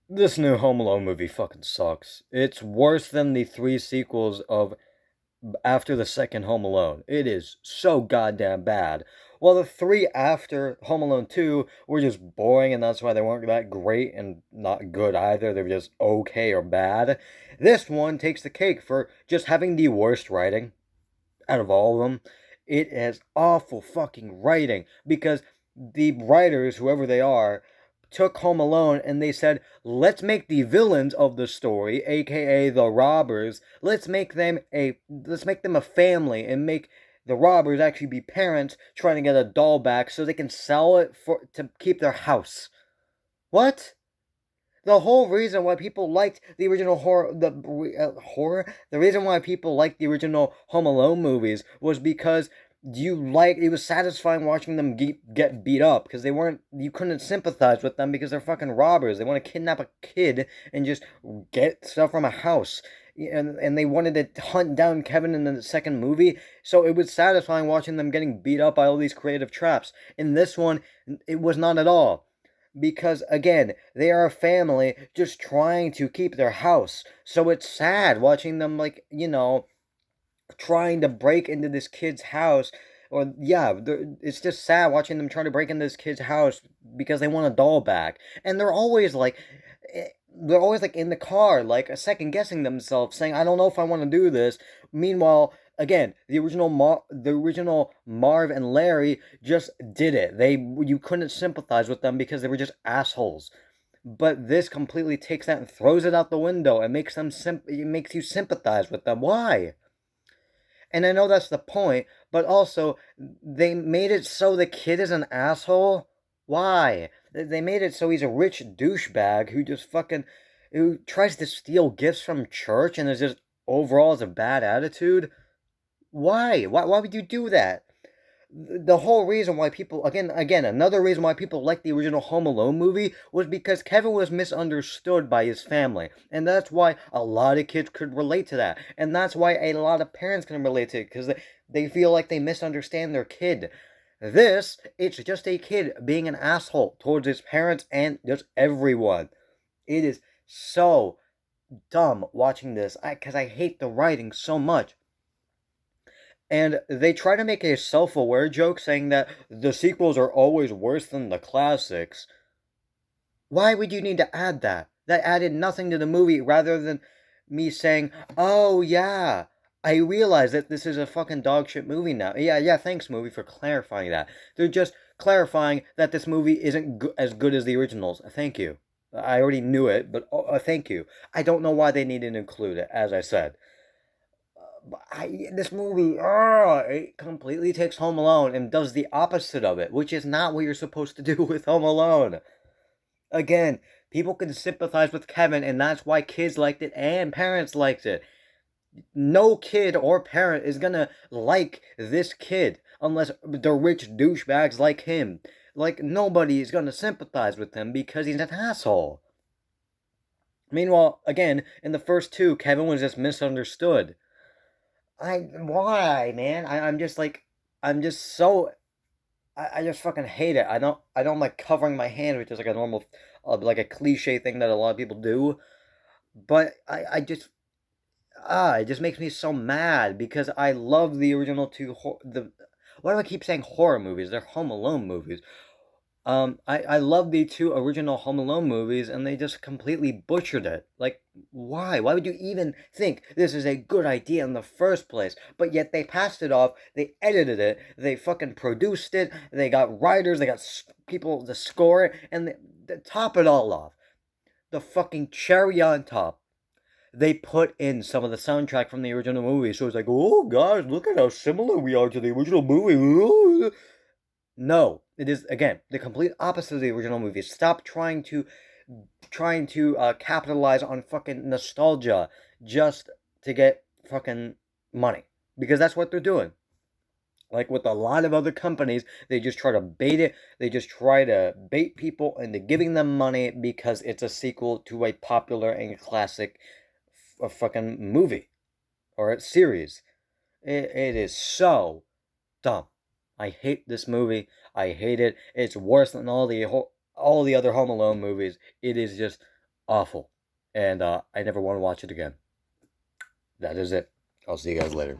This new Home Alone movie fucking sucks. It's worse than the three sequels of after the second Home Alone. It is so goddamn bad. Well, the three after Home Alone 2 were just boring, and that's why they weren't that great and not good either. They were just okay or bad. This one takes the cake for just having the worst writing out of all of them. It has awful fucking writing because the writers, whoever they are, took Home Alone and they said, let's make the villains of the story, aka the robbers, let's make them a family and make the robbers actually be parents trying to get a doll back so they can sell it for to keep their house. What? The whole reason why people liked the original the reason why people liked the original Home Alone movies was because it was satisfying watching them get beat up because you couldn't sympathize with them because they're fucking robbers. They want to kidnap a kid and just get stuff from a house. And they wanted to hunt down Kevin in the second movie, so it was satisfying watching them getting beat up by all these creative traps. In this one, it was not at all because again they are a family just trying to keep their house, so it's sad watching them, like, trying to break into this kid's house. Or yeah, it's just sad watching them try to break into this kid's house because they want a doll back, and they're always like in the car, like second guessing themselves, saying, I don't know if I want to do this. Meanwhile, again, the original Marv and Larry just did it. You couldn't sympathize with them because they were just assholes. But this completely takes that and throws it out the window and it makes you sympathize with them. Why? And I know that's the point, but also they made it so the kid is an asshole. Why? They made it so he's a rich douchebag who tries to steal gifts from church and is just overall has a bad attitude. Why? Why would you do that? The whole reason why people, another reason why people like the original Home Alone movie was because Kevin was misunderstood by his family, and that's why a lot of kids could relate to that, and that's why a lot of parents can relate to it because they feel like they misunderstand their kid. It's just a kid being an asshole towards his parents and just everyone. It is so dumb watching this because I hate the writing so much. And they try to make a self aware joke saying that the sequels are always worse than the classics. Why would you need to add that? That added nothing to the movie rather than me saying, oh yeah, I realize that this is a fucking dog shit movie now. Yeah, thanks, movie, for clarifying that. They're just clarifying that this movie isn't as good as the originals. Thank you. I already knew it, but thank you. I don't know why they needed to include it, as I said. This movie, it completely takes Home Alone and does the opposite of it, which is not what you're supposed to do with Home Alone. Again, people can sympathize with Kevin, and that's why kids liked it and parents liked it. No kid or parent is gonna like this kid unless the rich douchebags like him. Like, nobody is gonna sympathize with him because he's an asshole. Meanwhile, again, in the first two, Kevin was just misunderstood. Why, man? I'm just like, I'm just so, I just fucking hate it. I don't like covering my hand, which is like a normal, like a cliche thing that a lot of people do. But it just makes me so mad because I love the original why do I keep saying horror movies? They're Home Alone movies. I love the two original Home Alone movies, and they just completely butchered it. Like, why? Why would you even think this is a good idea in the first place? But yet they passed it off, they edited it, they fucking produced it, they got writers, they got people to score it, and they top it all off. The fucking cherry on top, they put in some of the soundtrack from the original movie. So it's like, oh, guys, look at how similar we are to the original movie. Ooh. No, it is again the complete opposite of the original movie. Stop trying to capitalize on fucking nostalgia just to get fucking money, because that's what they're doing. Like with a lot of other companies, they just try to bait it. They just try to bait people into giving them money because it's a sequel to a popular and classic fucking movie or a series. It is so dumb. I hate this movie. I hate it. It's worse than all the other Home Alone movies. It is just awful. And I never want to watch it again. That is it. I'll see you guys later.